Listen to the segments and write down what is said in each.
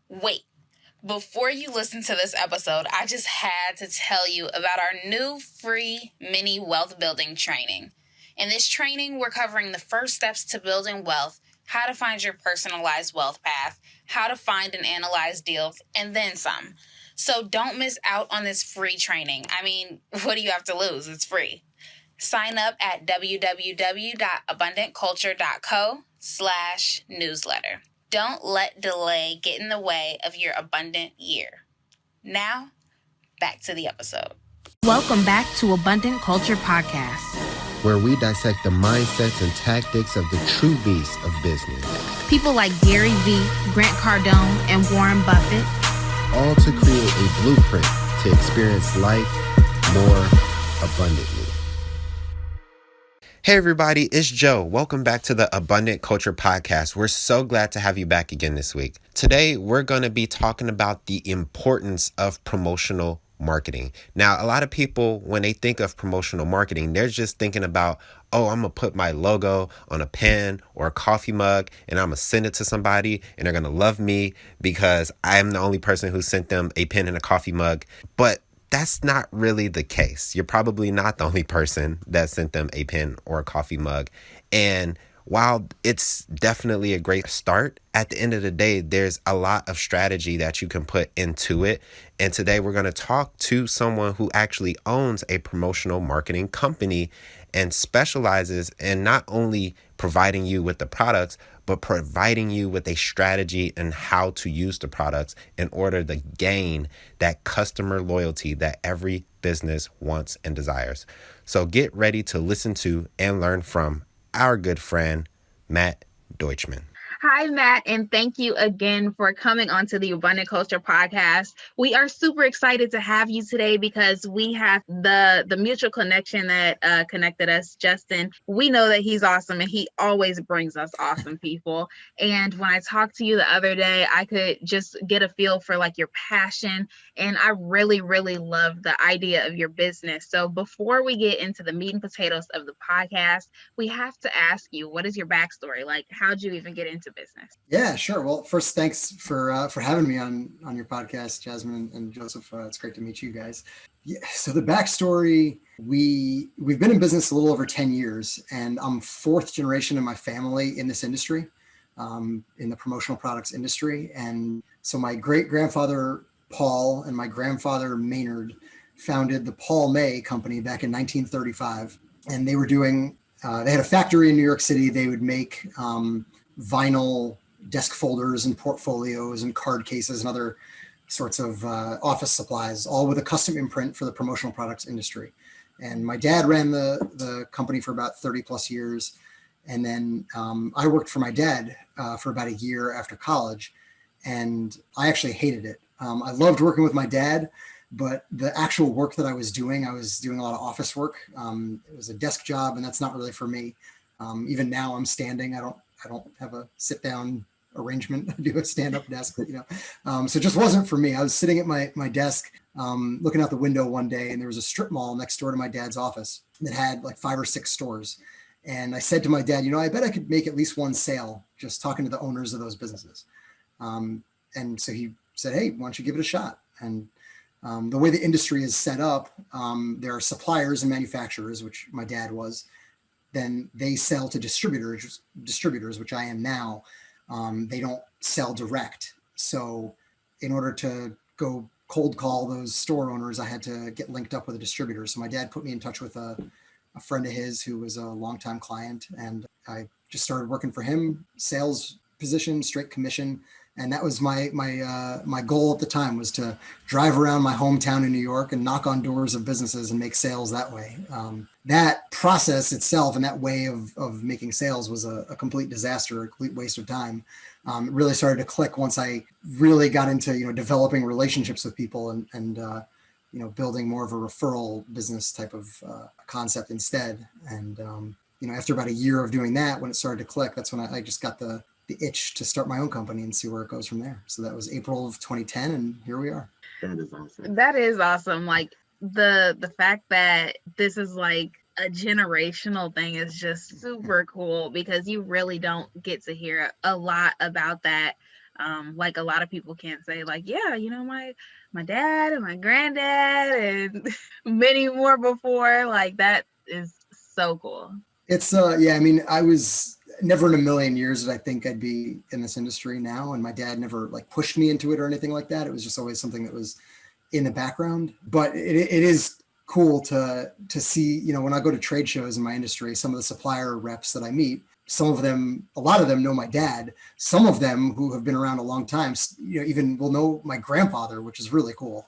Wait, before you listen to this episode, I just had to tell you about our new free mini wealth building training. In this training, we're covering the first steps to building wealth, how to find your personalized wealth path, how to find and analyze deals, and then some. So don't miss out on this free training. I mean, what do you have to lose? It's free. Sign up at www.abundantculture.co/newsletter. Don't let delay get in the way of your abundant year. Now, back to the episode. Welcome back to Abundant Culture Podcast, where we dissect the mindsets and tactics of the true beasts of business. People like Gary Vee, Grant Cardone, and Warren Buffett. All to create a blueprint to experience life more abundantly. Hey everybody, it's Joe. Welcome back to the Abundant Culture Podcast. We're so glad to have you back again this week. Today, we're going to be talking about the importance of promotional marketing. Now, a lot of people, when they think of promotional marketing, they're just thinking about, oh, I'm going to put my logo on a pen or a coffee mug and I'm going to send it to somebody and they're going to love me because I'm the only person who sent them a pen and a coffee mug. But that's not really the case. You're probably not the only person that sent them a pen or a coffee mug. And while it's definitely a great start, at the end of the day, there's a lot of strategy that you can put into it. And today we're going to talk to someone who actually owns a promotional marketing company and specializes in not only providing you with the products, but providing you with a strategy and how to use the products in order to gain that customer loyalty that every business wants and desires. So get ready to listen to and learn from our good friend, Matt Deutschman. Hi, Matt, and thank you again for coming onto the Abundant Culture Podcast. We are super excited to have you today because we have the mutual connection that connected us, Justin. We know that he's awesome, and he always brings us awesome people. And when I talked to you the other day, I could just get a feel for like your passion, and I really, really love the idea of your business. So before we get into the meat and potatoes of the podcast, we have to ask you, what is your backstory? Like, how'd you even get into business? Yeah, sure. Well, first, thanks for having me on your podcast, Jasmine and Joseph. It's great to meet you guys. Yeah, so the backstory, we've been in business a little over 10 years, and I'm fourth generation in my family in this industry, in the promotional products industry. And so my great grandfather Paul and my grandfather Maynard founded the Paul May Company back in 1935, and they were doing. They had a factory in New York City. They would make vinyl desk folders and portfolios and card cases and other sorts of office supplies, all with a custom imprint for the promotional products industry. And my dad ran the company for about 30 plus years. And then I worked for my dad for about a year after college. And I actually hated it. I loved working with my dad, but the actual work that I was doing a lot of office work. It was a desk job, and that's not really for me. Even now I'm standing. I don't have a sit down arrangement. I do a stand up desk, so it just wasn't for me. I was sitting at my desk, looking out the window one day, and there was a strip mall next door to my dad's office that had like 5 or 6 stores. And I said to my dad, I bet I could make at least one sale just talking to the owners of those businesses. And so he said, hey, why don't you give it a shot? And the way the industry is set up, there are suppliers and manufacturers, which my dad was. Then they sell to distributors, which I am now. They don't sell direct. So in order to go cold call those store owners, I had to get linked up with a distributor. So my dad put me in touch with a friend of his who was a longtime client. And I just started working for him, sales position, straight commission. And that was my goal at the time, was to drive around my hometown in New York and knock on doors of businesses and make sales that way. That process itself and that way of making sales was a complete disaster, a complete waste of time. It really started to click once I really got into developing relationships with people and building more of a referral business type of concept instead. And after about a year of doing that, when it started to click, that's when I just got the itch to start my own company and see where it goes from there. So that was April of 2010, and here we are. That is awesome. That is awesome. Like the fact that this is like a generational thing is just super cool, because you really don't get to hear a lot about that Like a lot of people can't say like, yeah, my dad and my granddad and many more before. Like that is so cool. It's yeah, I mean, I was never in a million years that I think I'd be in this industry now, and my dad never like pushed me into it or anything like that. It was just always something that was in the background. But it is cool to see, when I go to trade shows in my industry, some of the supplier reps that I meet, some of them, a lot of them know my dad. Some of them who have been around a long time, even will know my grandfather, which is really cool.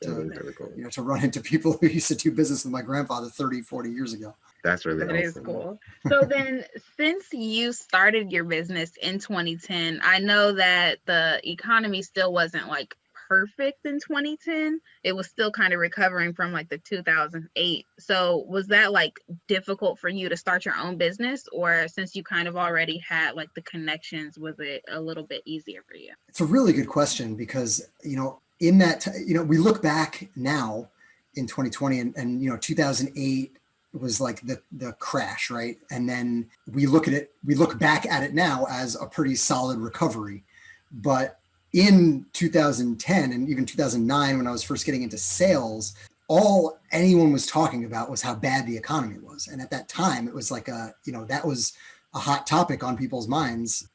Really cool. To run into people who used to do business with my grandfather 30, 40 years ago. That's really That is awesome. cool. So then, since you started your business in 2010, I know that the economy still wasn't like perfect in 2010. It was still kind of recovering from like the 2008. So was that like difficult for you to start your own business, or since you kind of already had like the connections, was it a little bit easier for you? It's a really good question because, in that, we look back now in 2020 and 2008 was like the crash, right? And then we look back at it now as a pretty solid recovery. But in 2010 and even 2009, when I was first getting into sales, all anyone was talking about was how bad the economy was. And at that time, it was like that was a hot topic on people's minds,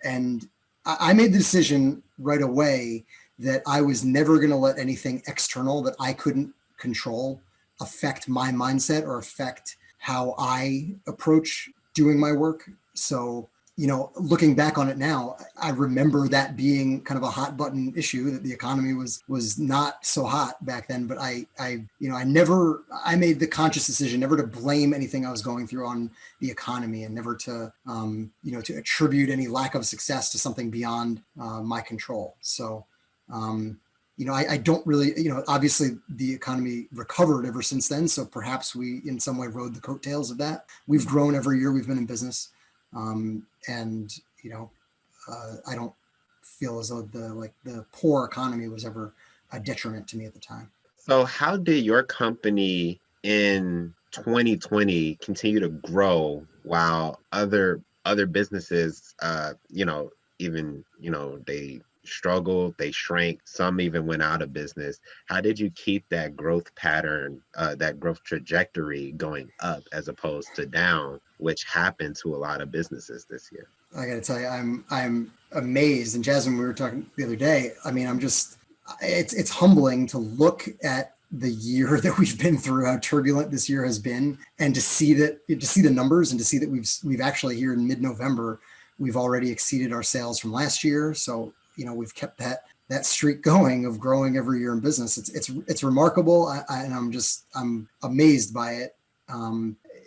and I made the decision right away that I was never going to let anything external that I couldn't control affect my mindset or affect how I approach doing my work. So, looking back on it now, I remember that being kind of a hot button issue, that the economy was not so hot back then. But I made the conscious decision never to blame anything I was going through on the economy, and never to to attribute any lack of success to something beyond my control. So I don't really, obviously the economy recovered ever since then. So perhaps we in some way rode the coattails of that. We've grown every year we've been in business. And I don't feel as though the poor economy was ever a detriment to me at the time. So how did your company in 2020 continue to grow while other businesses even they struggled, they shrank, some even went out of business? How did you keep that growth pattern, that growth trajectory going up as opposed to down, which happened to a lot of businesses this year? I got to tell you, I'm amazed. And Jasmine, we were talking the other day. I mean, it's humbling to look at the year that we've been through, how turbulent this year has been, and to see the numbers, and to see that we've actually, here in mid-November, we've already exceeded our sales from last year. So we've kept that streak going of growing every year in business. It's remarkable, and I'm amazed by it.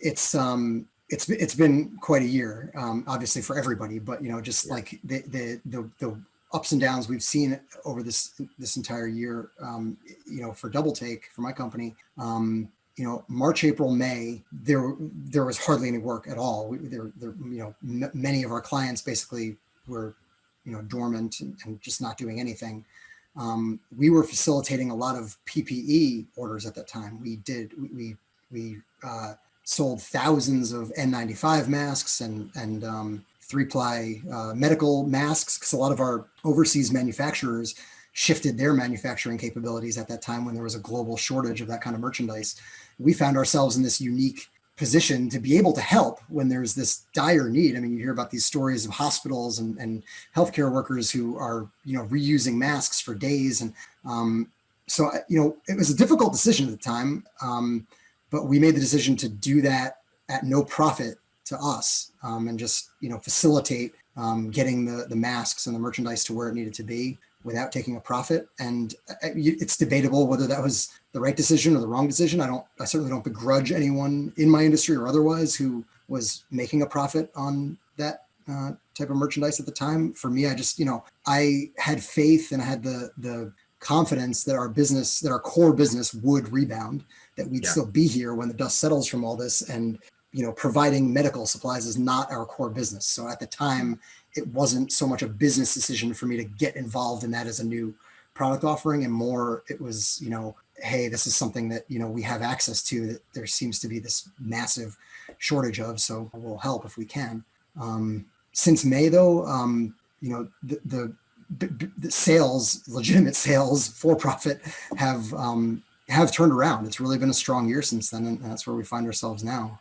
It's been quite a year, obviously for everybody, but just like the ups and downs we've seen over this entire year, for Doubletake, for my company, March, April, May, there was hardly any work at all. Many of our clients basically were, dormant and just not doing anything. We were facilitating a lot of PPE orders at that time. We sold thousands of N95 masks and 3-ply medical masks, because a lot of our overseas manufacturers shifted their manufacturing capabilities at that time when there was a global shortage of that kind of merchandise. We found ourselves in this unique position to be able to help when there's this dire need. I mean, you hear about these stories of hospitals and healthcare workers who are, reusing masks for days. And so, it was a difficult decision at the time. But we made the decision to do that at no profit to us, and just, facilitate getting the masks and the merchandise to where it needed to be without taking a profit. And it's debatable whether that was the right decision or the wrong decision. I certainly don't begrudge anyone in my industry or otherwise who was making a profit on that type of merchandise at the time. For me, I just, I had faith, and I had the confidence that our core business would rebound, that we'd still be here when the dust settles from all this. And, providing medical supplies is not our core business. So at the time, it wasn't so much a business decision for me to get involved in that as a new product offering, and more it was, hey, this is something that, we have access to, that there seems to be this massive shortage of, so we'll help if we can. Since May, though, the sales, legitimate sales for profit have turned around. It's really been a strong year since then. And that's where we find ourselves now.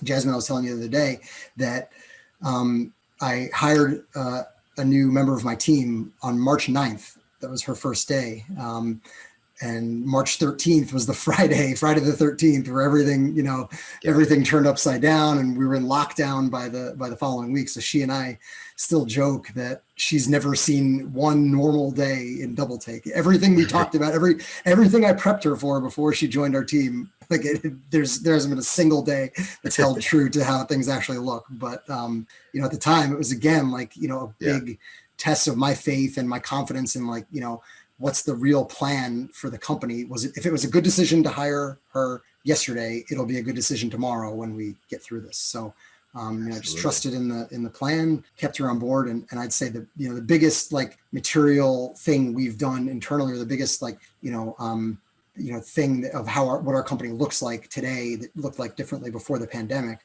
Jasmine, I was telling you the other day that I hired a new member of my team on March 9th. That was her first day. And March 13th was the Friday the 13th, where everything turned upside down, and we were in lockdown by the following week. So she and I still joke that she's never seen one normal day in Doubletake. Everything we talked about, everything I prepped her for before she joined our team, there hasn't been a single day that's held true to how things actually look. But at the time, it was again a big test of my faith and my confidence in what's the real plan for the company. If it was a good decision to hire her yesterday, it'll be a good decision tomorrow when we get through this. So just trusted in the plan, kept her on board. And I'd say the biggest material thing we've done internally, or the biggest thing of what our company looks like today that looked like differently before the pandemic,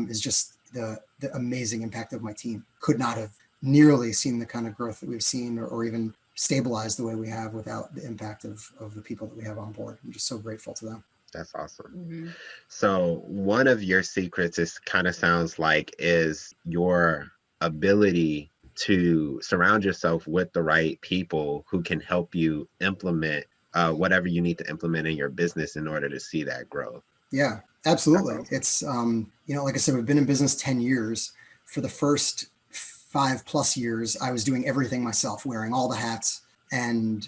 is just the amazing impact of my team. Could not have nearly seen the kind of growth that we've seen, or even stabilized the way we have without the impact of the people that we have on board. I'm just so grateful to them. That's awesome. Mm-hmm. So one of your secrets sounds like is your ability to surround yourself with the right people who can help you implement whatever you need to implement in your business in order to see that growth. Yeah, absolutely. Awesome. It's, like I said, we've been in business 10 years. For the first 5+ years, I was doing everything myself, wearing all the hats. And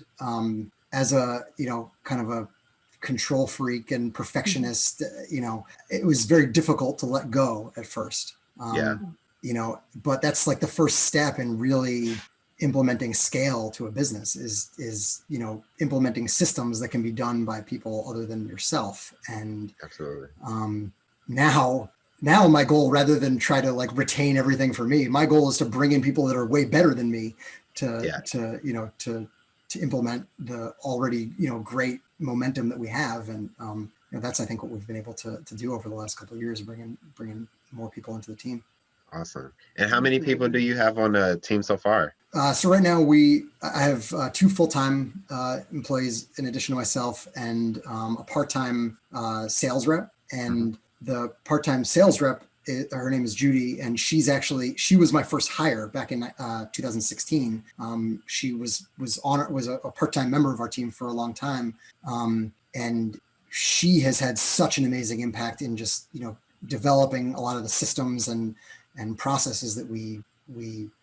as a, kind of a control freak and perfectionist, it was very difficult to let go at first. But that's the first step in really implementing scale to a business is implementing systems that can be done by people other than yourself. And absolutely. Now my goal, rather than try to retain everything for me, my goal is to bring in people that are way better than me to implement the already, great momentum that we have. And that's, I think, what we've been able to do over the last couple of years, bringing more people into the team. Awesome. And how many people do you have on the team so far? So right now I have 2 full-time employees in addition to myself, and a part-time sales rep. And the part-time sales rep, her name is Judy, and she was my first hire back in 2016. She was a part-time member of our team for a long time, and she has had such an amazing impact in just developing a lot of the systems and processes that we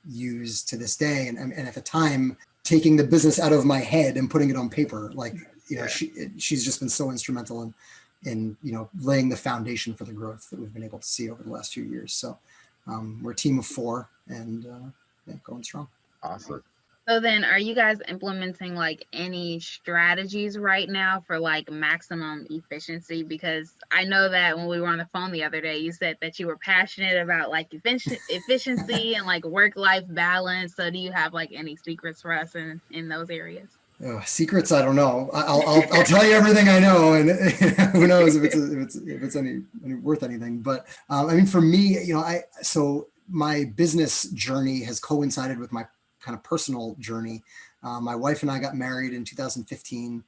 use to this day. And at the time, taking the business out of my head and putting it on paper, she's just been so instrumental in laying the foundation for the growth that we've been able to see over the last few years. So we're a team of 4 and going strong. Awesome. So then, are you guys implementing any strategies right now for maximum efficiency? Because I know that when we were on the phone the other day, you said that you were passionate about efficiency and work-life balance. So do you have any secrets for us in those areas? Secrets, I don't know. I'll tell you everything I know, and who knows if it's any worth anything. But for me, so my business journey has coincided with my kind of personal journey. My wife and I got married in 2015,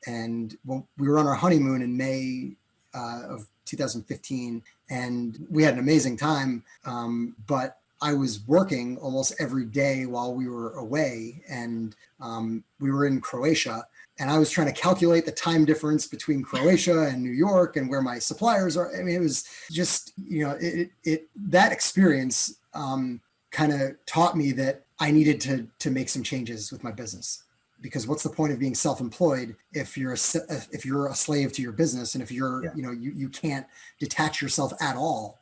and we were on our honeymoon in May of 2015, and we had an amazing time. But I was working almost every day while we were away, and we were in Croatia, and I was trying to calculate the time difference between Croatia and New York and where my suppliers are. It was just, that experience kind of taught me that I needed to make some changes with my business, because what's the point of being self-employed if you're a slave to your business, and if you're you can't detach yourself at all.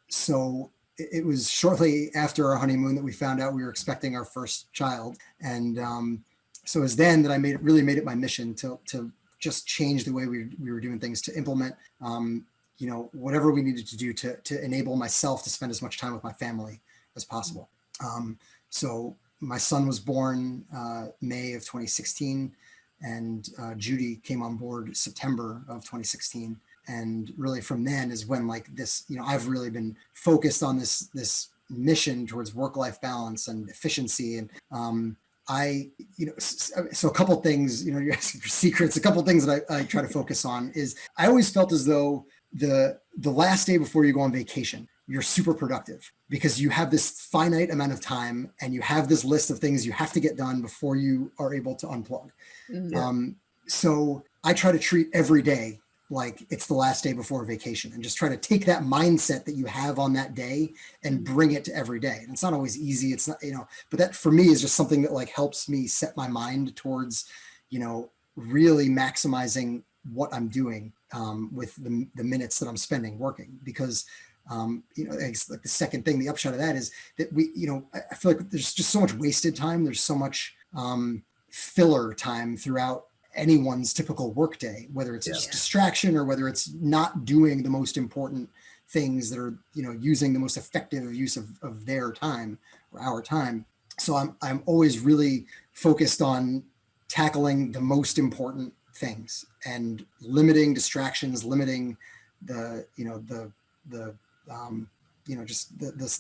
So it was shortly after our honeymoon that we found out we were expecting our first child, and so it was then that I really made it my mission to just change the way we were doing things, to implement whatever we needed to do to enable myself to spend as much time with my family as possible. So my son was born May of 2016, and Judy came on board September of 2016. And really from then is when this, I've really been focused on this mission towards work-life balance and efficiency. And so a couple things, you're asking for secrets. A couple things that I try to focus on is I always felt as though the last day before you go on vacation, you're super productive because you have this finite amount of time and you have this list of things you have to get done before you are able to unplug. So I try to treat every day like it's the last day before vacation and just try to take that mindset that you have on that day and bring it to every day. And it's not always easy. It's not, but that for me is just something that like helps me set my mind towards, really maximizing what I'm doing with the minutes that I'm spending working, because it's like the second thing, the upshot of that is that I feel like there's just so much wasted time. There's so much filler time throughout anyone's typical workday, whether it's just distraction or whether it's not doing the most important things that are, using the most effective use of their time or our time. So I'm always really focused on tackling the most important things and limiting distractions, limiting the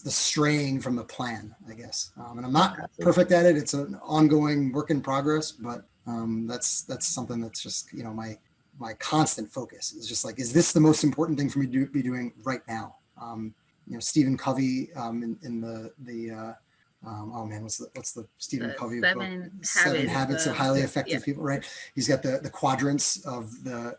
straying from the plan, I guess. And I'm not perfect at it. It's an ongoing work in progress, but that's something that's just, my constant focus is just like, is this the most important thing for me to be doing right now? Stephen Covey in the what's the Stephen Covey book? Seven Habits of Highly Effective People, right? He's got the quadrants of the,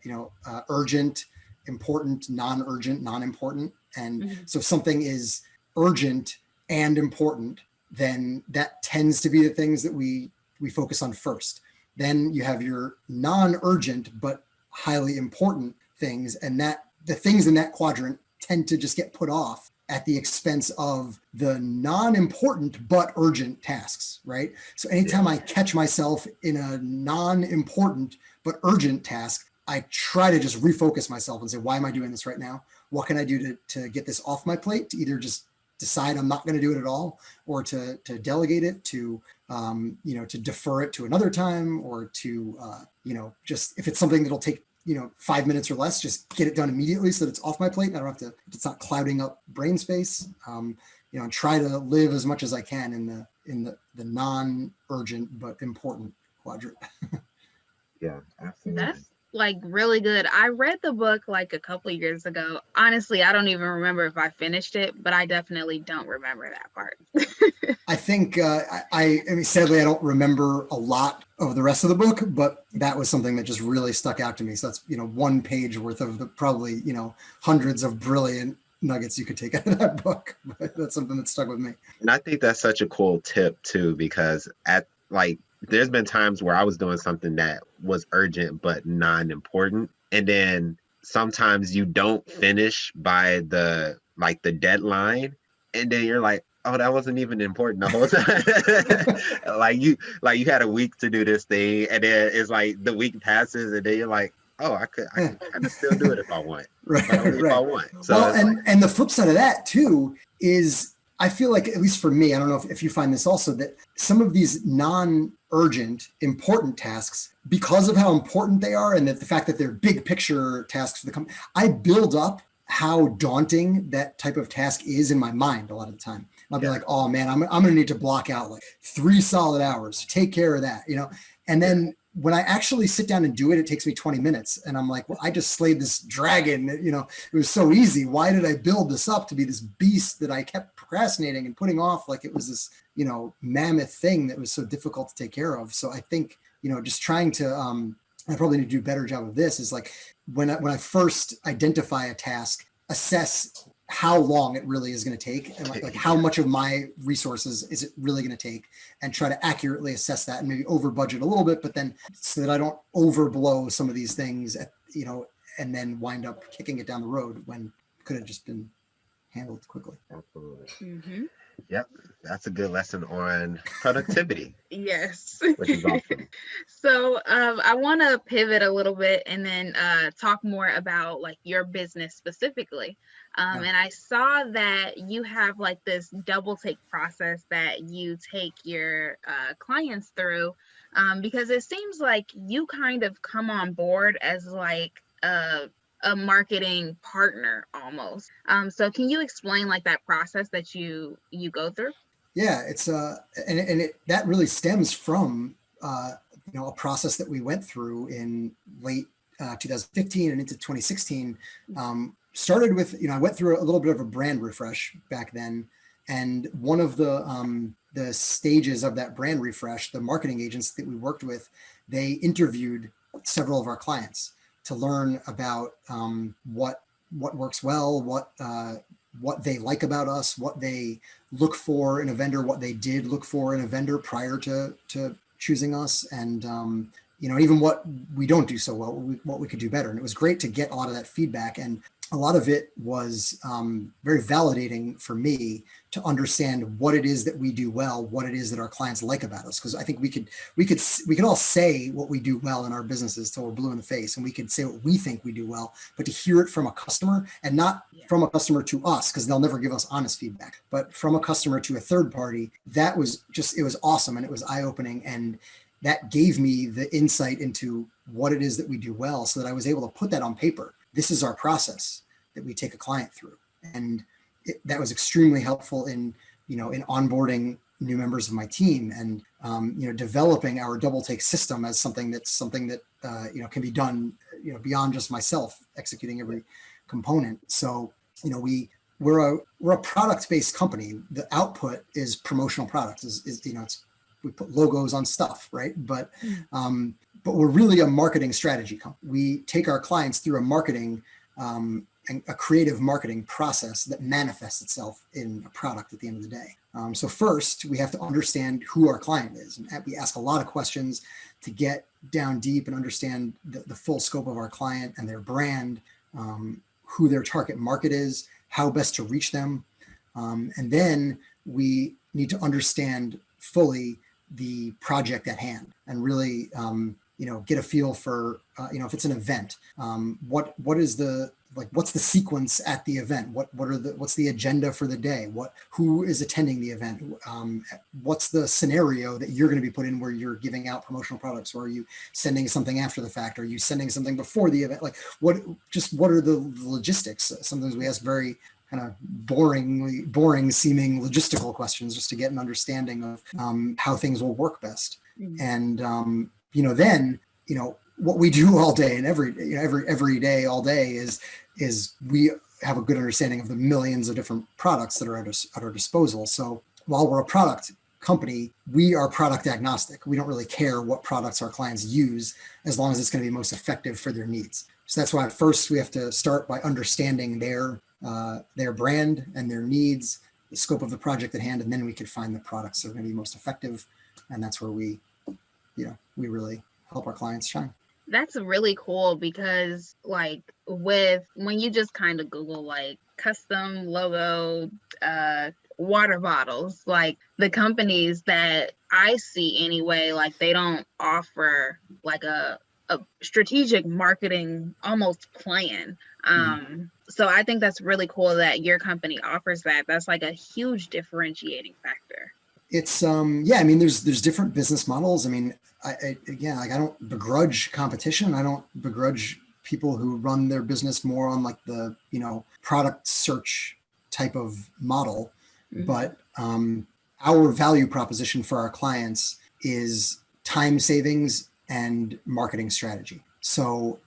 urgent, important, non-urgent, non-important. And so if something is urgent and important, then that tends to be the things that we focus on first. Then you have your non-urgent but highly important things, and that the things in that quadrant tend to just get put off at the expense of the non-important but urgent tasks, right? So anytime I catch myself in a non-important but urgent task, I try to just refocus myself and say, why am I doing this right now? What can I do to get this off my plate, to either just decide I'm not going to do it at all, or to delegate it, to to defer it to another time, or to just if it's something that'll take 5 minutes or less, just get it done immediately so that it's off my plate and I don't have to, it's not clouding up brain space. And try to live as much as I can in the non-urgent but important quadrant. Yeah, absolutely. That's like really good. I read the book like a couple of years ago. Honestly, I don't even remember if I finished it, but I definitely don't remember that part. I think I mean, sadly, I don't remember a lot of the rest of the book, but that was something that just really stuck out to me. So that's, one page worth of the probably, hundreds of brilliant nuggets you could take out of that book. But that's something that stuck with me. And I think that's such a cool tip too, because there's been times where I was doing something that was urgent but non-important, and then sometimes you don't finish by the deadline, and then you're like, oh, that wasn't even important the whole time. you had a week to do this thing, and then it's like the week passes, and then you're like, oh, I could kind of still do it if I want, right, but only if I want. So well, and the flip side of that too is, I feel like, at least for me, I don't know if you find this also, that some of these non-urgent, important tasks, because of how important they are and that the fact that they're big picture tasks for the company, I build up how daunting that type of task is in my mind a lot of the time. I'll be like, oh man, I'm going to need to block out like 3 solid hours to take care of that, and then when I actually sit down and do it, it takes me 20 minutes. And I'm like, well, I just slayed this dragon. It was so easy. Why did I build this up to be this beast that I kept procrastinating and putting off like it was this, mammoth thing that was so difficult to take care of? So I think, just trying to, I probably need to do a better job of this, is like when I first identify a task, assess how long it really is going to take, and like how much of my resources is it really going to take, and try to accurately assess that and maybe over budget a little bit, but then so that I don't overblow some of these things and then wind up kicking it down the road when it could have just been handled quickly. Absolutely. Mm-hmm. Yep, that's a good lesson on productivity. Yes. Which is awesome. So I want to pivot a little bit and then talk more about like your business specifically. And I saw that you have like this double take process that you take your clients through, because it seems like you kind of come on board as like a marketing partner almost. So can you explain like that process that you go through? Yeah, it's that really stems from a process that we went through in late 2015 and into 2016. Started with, I went through a little bit of a brand refresh back then, and one of the stages of that brand refresh, the marketing agents that we worked with, they interviewed several of our clients to learn about what works well, what they like about us, what they look for in a vendor, what they did look for in a vendor prior to choosing us, and even what we don't do so well, what we could do better. And it was great to get a lot of that feedback, and a lot of it was very validating for me to understand what it is that we do well, what it is that our clients like about us. Because I think we could all say what we do well in our businesses till we're blue in the face, and we could say what we think we do well, but to hear it from a customer, and not from a customer to us, because they'll never give us honest feedback, but from a customer to a third party, it was awesome, and it was eye-opening, and that gave me the insight into what it is that we do well, so that I was able to put that on paper. This is our process that we take a client through. And that was extremely helpful in onboarding new members of my team, and developing our Doubletake system as something that can be done beyond just myself executing every component. So we're a product-based company. The output is promotional products. We put logos on stuff, right? But we're really a marketing strategy company. We take our clients through a marketing and a creative marketing process that manifests itself in a product at the end of the day. So first, we have to understand who our client is. And we ask a lot of questions to get down deep and understand the full scope of our client and their brand, who their target market is, how best to reach them. And then we need to understand fully the project at hand, and really get a feel for if it's an event, what's the sequence at the event, what's the agenda for the day, who is attending the event, what's the scenario that you're going to be put in where you're giving out promotional products, or are you sending something after the fact, or are you sending something before the event, what are the logistics. Sometimes we ask very kind of boring seeming logistical questions just to get an understanding of how things will work best. And then what we do all day and every day all day is we have a good understanding of the millions of different products that are at our disposal. So while we're a product company, we are product agnostic. We don't really care what products our clients use, as long as it's going to be most effective for their needs. So that's why first we have to start by understanding their brand and their needs, the scope of the project at hand, and then we can find the products that are going to be most effective. And that's where we really help our clients shine. That's really cool, because when you just kind of Google like custom logo water bottles, like the companies that I see anyway, like they don't offer like a strategic marketing almost plan. So I think that's really cool that your company offers that. That's like a huge differentiating factor. It's there's different business models. I don't begrudge competition. I don't begrudge people who run their business more on like the product search type of model. But our value proposition for our clients is time savings and marketing strategy. So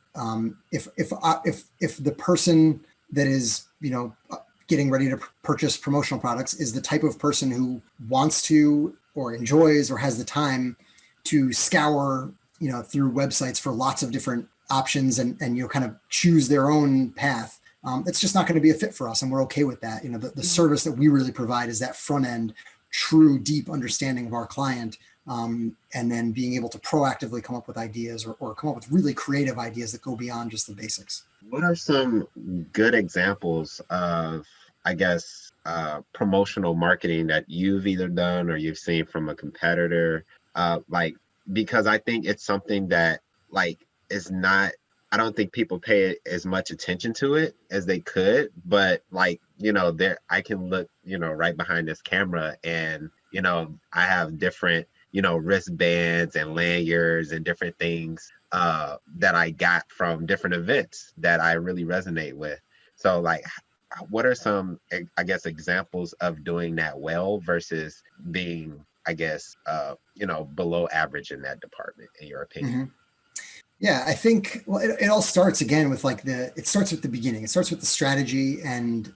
if the person that is getting ready to purchase promotional products is the type of person who wants to, or enjoys, or has the time to scour through websites for lots of different options and kind of choose their own path, it's just not going to be a fit for us, and we're okay with that. The service that we really provide is that front end, true deep understanding of our client, and then being able to proactively come up with ideas or come up with really creative ideas that go beyond just the basics. What are some good examples of, I guess, promotional marketing that you've either done or you've seen from a competitor? Because I think it's something that is not, I don't think people pay as much attention to it as they could, but I can look, right behind this camera, and, I have different wristbands and lanyards and different things that I got from different events that I really resonate with. So like, what are some, I guess, examples of doing that well versus being, I guess, below average in that department, in your opinion? Mm-hmm. Yeah, I think, well, it all starts again with it starts with the beginning. It starts with the strategy and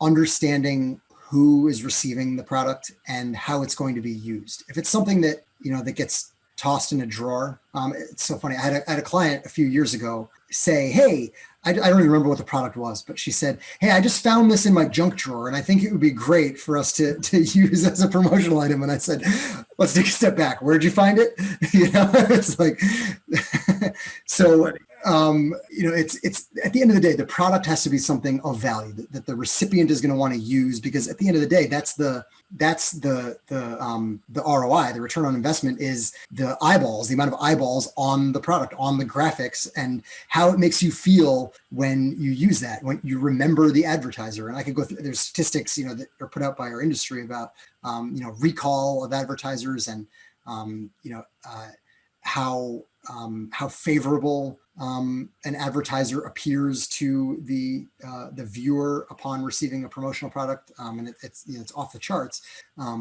understanding who is receiving the product and how it's going to be used. If it's something that, that gets tossed in a drawer, it's so funny. I had a client a few years ago say, hey, I don't even remember what the product was, but she said, hey, I just found this in my junk drawer and I think it would be great for us to use as a promotional item. And I said, let's take a step back. Where'd you find it? It's like, so, it's at the end of the day, the product has to be something of value that the recipient is going to want to use, because at the end of the day, that's the ROI, the return on investment, is the amount of eyeballs on the product, on the graphics, and how it makes you feel when you use that, when you remember the advertiser. And I could go through, there's statistics, that are put out by our industry about, recall of advertisers and, how favorable an advertiser appears to the viewer upon receiving a promotional product, and it's off the charts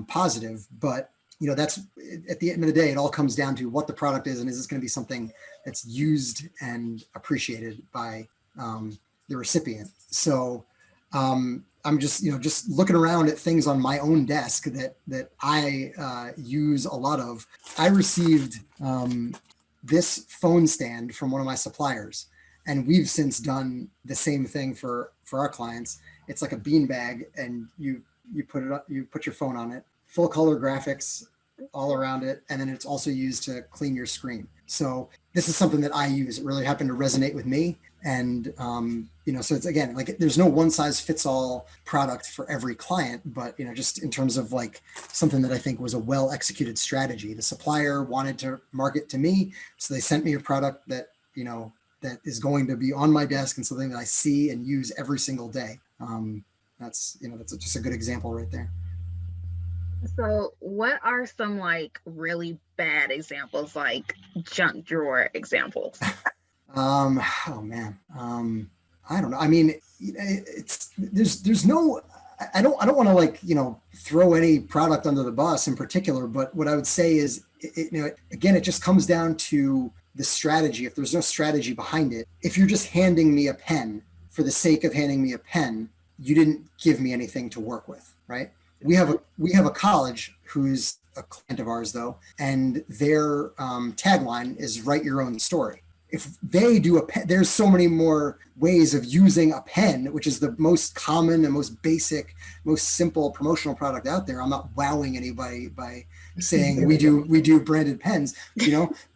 positive. But that's, at the end of the day, it all comes down to what the product is, and is this going to be something that's used and appreciated by the recipient. So I'm just looking around at things on my own desk that I use a lot of. I received this phone stand from one of my suppliers, and we've since done the same thing for our clients. It's like a bean bag, and you put it up, you put your phone on it, full color graphics all around it, and then it's also used to clean your screen. So this is something that I use. It really happened to resonate with me. And, so it's, again, like, there's no one size fits all product for every client, but, just in terms of like something that I think was a well executed strategy. The supplier wanted to market to me, so they sent me a product that, that is going to be on my desk and something that I see and use every single day. That's just a good example right there. So, what are some like really bad examples, like junk drawer examples? Oh man. I don't know. I mean, there's no, I don't want to, like, throw any product under the bus in particular, but what I would say is, again, it just comes down to the strategy. If there's no strategy behind it, if you're just handing me a pen for the sake of handing me a pen, you didn't give me anything to work with, right? We have a college who's a client of ours, though, and their tagline is "Write your own story." If they do there's so many more ways of using a pen, which is the most common and most basic, most simple promotional product out there. I'm not wowing anybody by saying we do branded pens,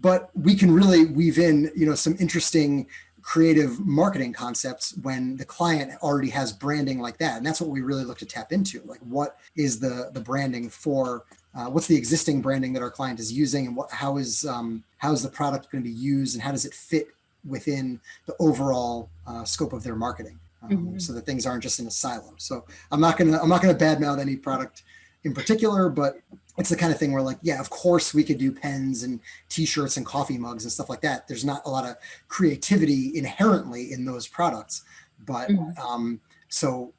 but we can really weave in, some interesting creative marketing concepts when the client already has branding like that. And that's what we really look to tap into. Like, what is the branding for, what's the existing branding that our client is using, and how is the product going to be used, and how does it fit within the overall scope of their marketing, so that things aren't just in a silo. So I'm not gonna badmouth any product in particular, but it's the kind of thing where, like, yeah, of course we could do pens and t-shirts and coffee mugs and stuff like that. There's not a lot of creativity inherently in those products, but so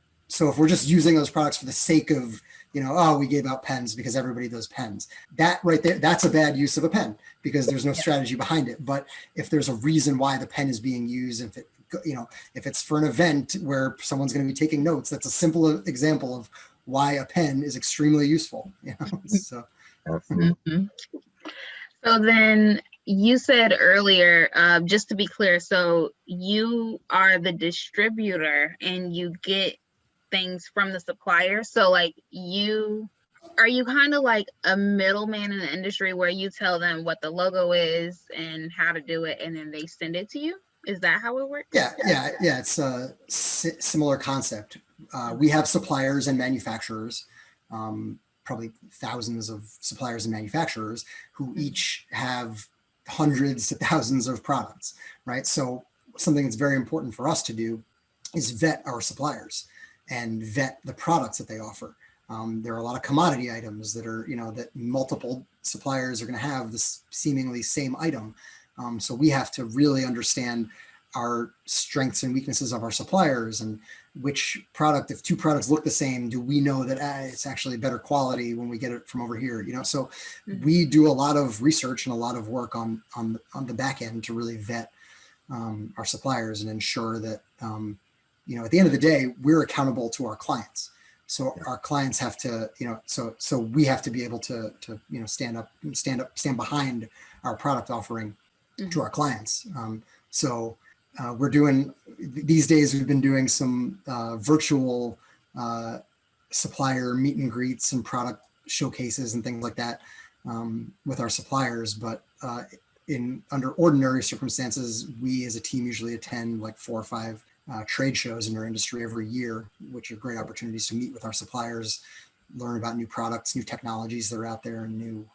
if we're just using those products for the sake of, we gave out pens because everybody does pens, that right there, that's a bad use of a pen, because there's no strategy behind it. But if there's a reason why the pen is being used, if it's for an event where someone's going to be taking notes, that's a simple example of why a pen is extremely useful. So. Mm-hmm. So then you said earlier, just to be clear, so you are the distributor and you get things from the supplier. So like, are you kind of like a middleman in the industry where you tell them what the logo is and how to do it, and then they send it to you? Is that how it works? Yeah. It's a similar concept. We have suppliers and manufacturers, probably thousands of suppliers and manufacturers who each have hundreds to thousands of products, right? So something that's very important for us to do is vet our suppliers and vet the products that they offer. There are a lot of commodity items that are, that multiple suppliers are going to have this seemingly same item. So we have to really understand our strengths and weaknesses of our suppliers, and which product, if two products look the same, do we know that it's actually better quality when we get it from over here? So we do a lot of research and a lot of work on the back end to really vet our suppliers and ensure that, at the end of the day, we're accountable to our clients. So our clients have to, so we have to be able to stand behind our product offering to our clients. We're doing, these days, we've been doing some virtual supplier meet and greets and product showcases and things like that with our suppliers. But under ordinary circumstances, we as a team usually attend like 4 or 5 trade shows in our industry every year, which are great opportunities to meet with our suppliers, learn about new products, new technologies that are out there, and new,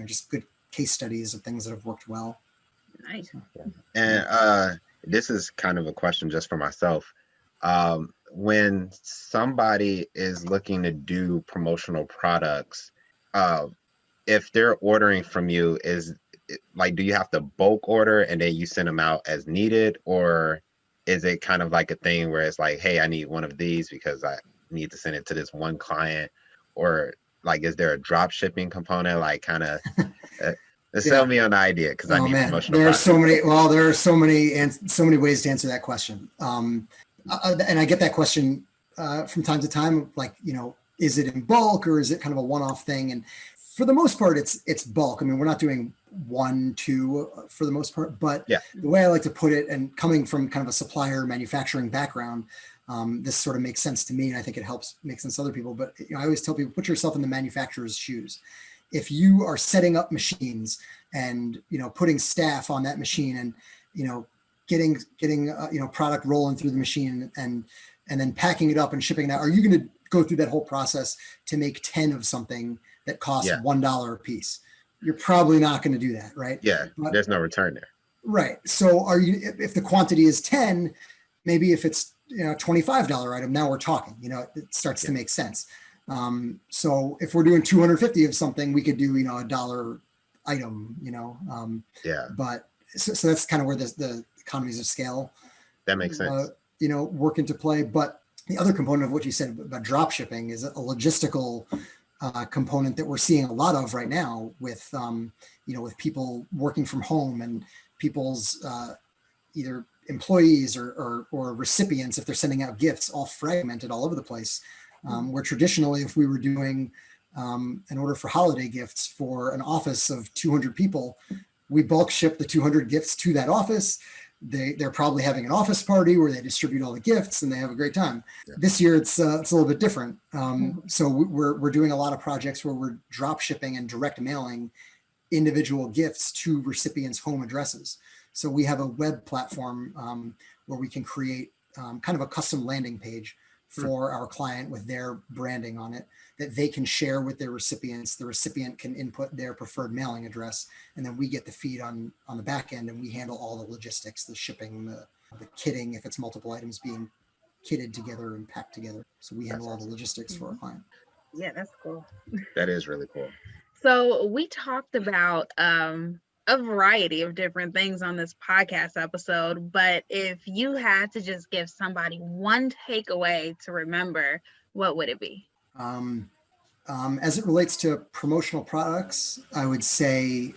just good case studies of things that have worked well. Nice. And this is kind of a question just for myself. When somebody is looking to do promotional products, if they're ordering from you, do you have to bulk order and then you send them out as needed, or is it kind of like a thing where it's like, hey, I need one of these because I need to send it to this one client, or is there a drop shipping component, kind of sell me on the idea, because I need promotional there are products. there are so many ways to answer that question. And I get that question from time to time, is it in bulk or is it kind of a one-off thing? And for the most part, it's bulk. I mean, we're not doing 1, 2 for the most part, but the way I like to put it, and coming from kind of a supplier manufacturing background, this sort of makes sense to me, and I think it helps make sense to other people. But I always tell people, put yourself in the manufacturer's shoes. If you are setting up machines and putting staff on that machine and getting product rolling through the machine and then packing it up and shipping it out, are you going to go through that whole process to make 10 of something that costs $1 a piece? You're probably not going to do that, right? But there's no return there. Right. So if the quantity is 10, maybe if it's $25 item, now we're talking, it starts to make sense. So if we're doing 250 of something, we could do, $1 item, but so that's kind of where the economies of scale that makes sense, work into play. But the other component of what you said about drop shipping is a logistical component that we're seeing a lot of right now with, with people working from home and people's either employees or recipients, if they're sending out gifts, all fragmented all over the place. Where traditionally, if we were doing an order for holiday gifts for an office of 200 people, we bulk ship the 200 gifts to that office. They're probably having an office party where they distribute all the gifts and they have a great time. This year, it's a little bit different. So we're doing a lot of projects where we're drop shipping and direct mailing individual gifts to recipients' home addresses. So we have a web platform where we can create kind of a custom landing page for our client with their branding on it that they can share with their recipients. The recipient can input their preferred mailing address, and then we get the feed on the back end, and we handle all the logistics, the shipping, the kitting, if it's multiple items being kitted together and packed together. So we handle all the logistics for our client. Yeah, that's cool. That is really cool. So we talked about a variety of different things on this podcast episode, but if you had to just give somebody one takeaway to remember, what would it be? As it relates to promotional products, I would say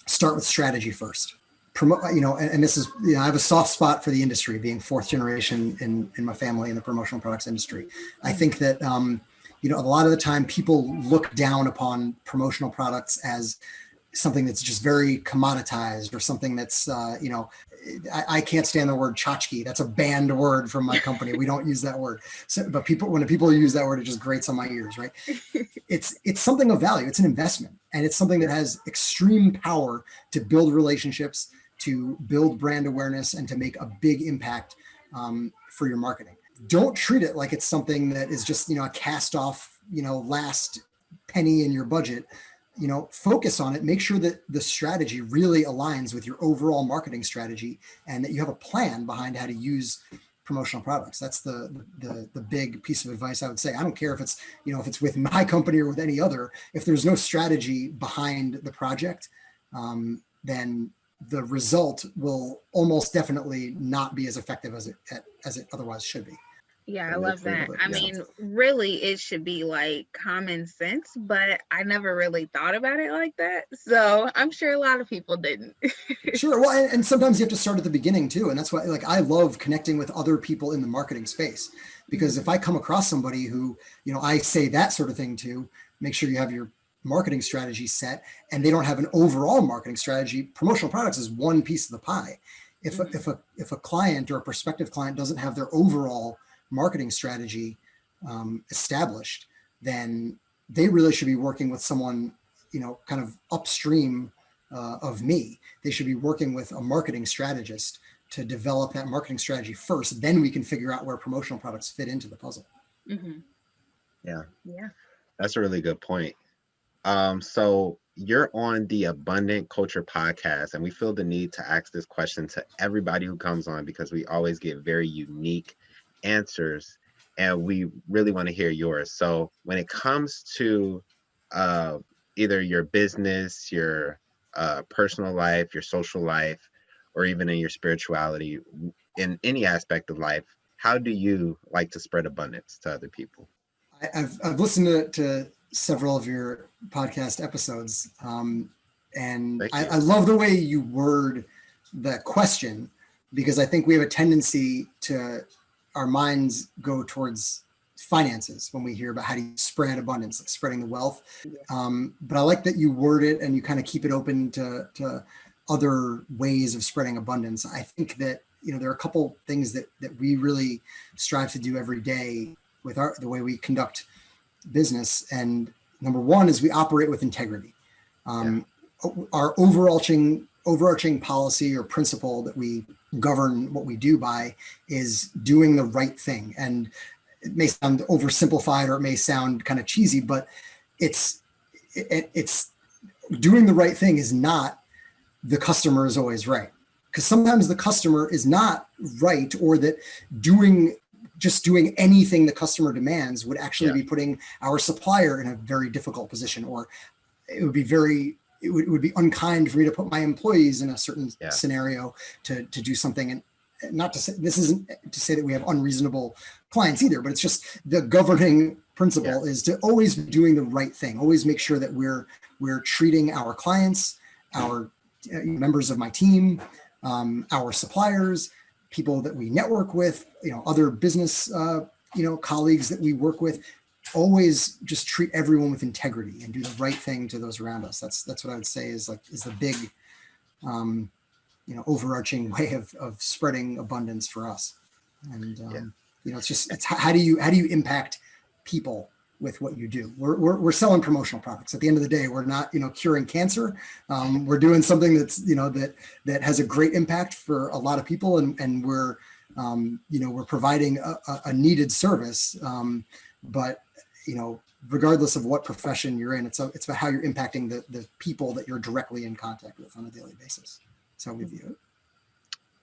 start with strategy first. And this is, I have a soft spot for the industry, being 4th generation in my family in the promotional products industry. I think that a lot of the time people look down upon promotional products as something that's just very commoditized, or something that's, I can't stand the word tchotchke. That's a banned word from my company. We don't use that word. So, but when people use that word, it just grates on my ears, right? It's something of value. It's an investment, and it's something that has extreme power to build relationships, to build brand awareness, and to make a big impact for your marketing. Don't treat it like it's something that is just, a cast off, last penny in your budget. Focus on it, make sure that the strategy really aligns with your overall marketing strategy, and that you have a plan behind how to use promotional products. That's the big piece of advice I would say. I don't care if it's, if it's with my company or with any other, if there's no strategy behind the project, then the result will almost definitely not be as effective as it otherwise should be. Yeah, I That love makes that. I sense. mean, really, it should be like common sense, but I never really thought about it like that. So I'm sure a lot of people didn't. Sure. Well, and sometimes you have to start at the beginning too. And that's why, like, I love connecting with other people in the marketing space, because if I come across somebody who, I say that sort of thing to, make sure you have your marketing strategy set, and they don't have an overall marketing strategy. Promotional products is one piece of the pie. If a client or a prospective client doesn't have their overall marketing strategy established, then they really should be working with someone, kind of upstream of me. They should be working with a marketing strategist to develop that marketing strategy first. Then we can figure out where promotional products fit into the puzzle. Mm-hmm. Yeah, Yeah. that's a really good point. So you're on the Abundant Culture podcast, and we feel the need to ask this question to everybody who comes on because we always get very unique answers, and we really want to hear yours. So when it comes to uh, either your business, your personal life, your social life, or even in your spirituality, in any aspect of life, how do you like to spread abundance to other people? I've listened to several of your podcast episodes, and Thank I you. love the way you word the question, because I think we have a tendency to, our minds go towards finances when we hear about how do you spread abundance, like spreading the wealth. Yeah. But I like that you word it and you kind of keep it open to other ways of spreading abundance. I think that, there are a couple things that we really strive to do every day with the way we conduct business. And number one is we operate with integrity. Um, our overarching policy or principle that we govern what we do by is doing the right thing. And it may sound oversimplified or it may sound kind of cheesy, but it's doing the right thing is not the customer is always right, because sometimes the customer is not right, or that just doing anything the customer demands would actually be putting our supplier in a very difficult position, or it would be it would be unkind for me to put my employees in a certain scenario to do something. And not to say, this isn't to say that we have unreasonable clients either, but it's just the governing principle is to always be doing the right thing. Always make sure that we're treating our clients, our members of my team, our suppliers, people that we network with, other business, colleagues that we work with, always just treat everyone with integrity and do the right thing to those around us. That's what I would say is the big, overarching way of spreading abundance for us. And, it's how do you impact people with what you do? We're selling promotional products. At the end of the day, we're not, curing cancer. We're doing something that's, that has a great impact for a lot of people. And we're, we're providing a needed service. But, regardless of what profession you're in, it's about how you're impacting the people that you're directly in contact with on a daily basis. That's how we view it.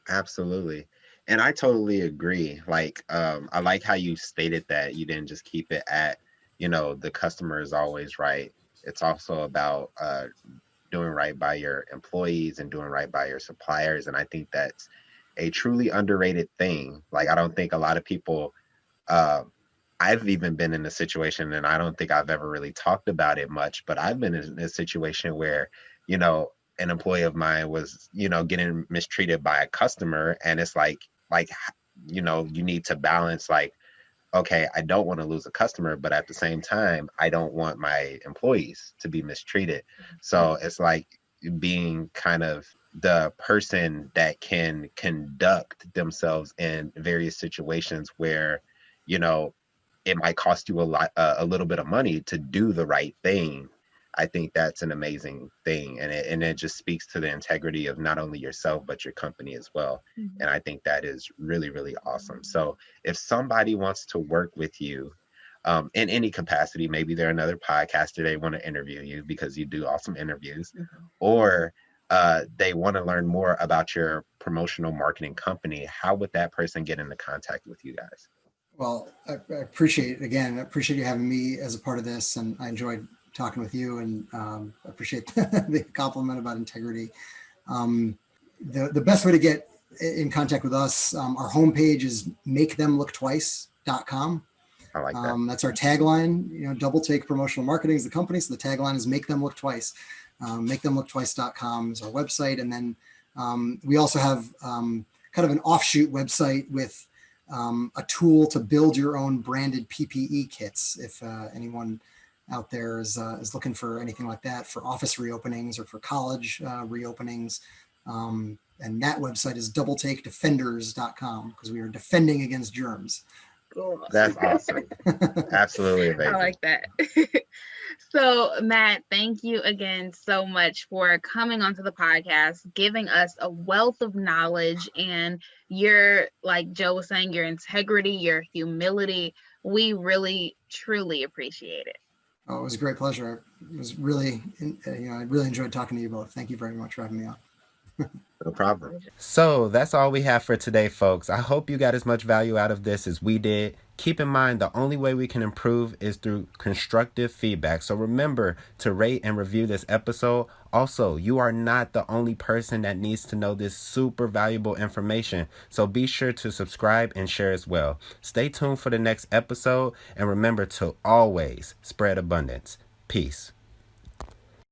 Absolutely. And I totally agree. Like, I like how you stated that you didn't just keep it at, the customer is always right. It's also about doing right by your employees and doing right by your suppliers. And I think that's a truly underrated thing. Like, I don't think a lot of people, uh, I've even been in a situation, and I don't think I've ever really talked about it much, but I've been in a situation where, an employee of mine was, getting mistreated by a customer. And it's like, you need to balance, like, okay, I don't want to lose a customer, but at the same time, I don't want my employees to be mistreated. So it's like being kind of the person that can conduct themselves in various situations where, you know, it might cost you a little bit of money to do the right thing. I think that's an amazing thing, and it just speaks to the integrity of not only yourself but your company as well. Mm-hmm. And I think that is really, really awesome. So if somebody wants to work with you in any capacity, maybe they're another podcaster, they want to interview you because you do awesome interviews, Mm-hmm. or they want to learn more about your promotional marketing company, how would that person get into contact with you guys? Well, I appreciate I appreciate you having me as a part of this, and I enjoyed talking with you, and appreciate the compliment about integrity. The best way to get in contact with us, our homepage is makethemlooktwice.com. I like that. That's our tagline. Doubletake Promotional Marketing is the company, so the tagline is "Make Them Look Twice." Makethemlooktwice.com is our website, and then we also have kind of an offshoot website with a tool to build your own branded PPE kits. If anyone out there is looking for anything like that for office reopenings or for college reopenings. And that website is doubletakedefenders.com because we are defending against germs. Cool. That's awesome. Absolutely amazing. I like that. So, Matt, thank you again so much for coming onto the podcast, giving us a wealth of knowledge, and your, like Joe was saying, your integrity, your humility. We really, truly appreciate it. Oh, it was a great pleasure. It was really, I really enjoyed talking to you both. Thank you very much for having me on. No problem. So that's all we have for today, folks. I hope you got as much value out of this as we did. Keep in mind, the only way we can improve is through constructive feedback. So remember to rate and review this episode. Also, you are not the only person that needs to know this super valuable information. So be sure to subscribe and share as well. Stay tuned for the next episode. And remember to always spread abundance. Peace.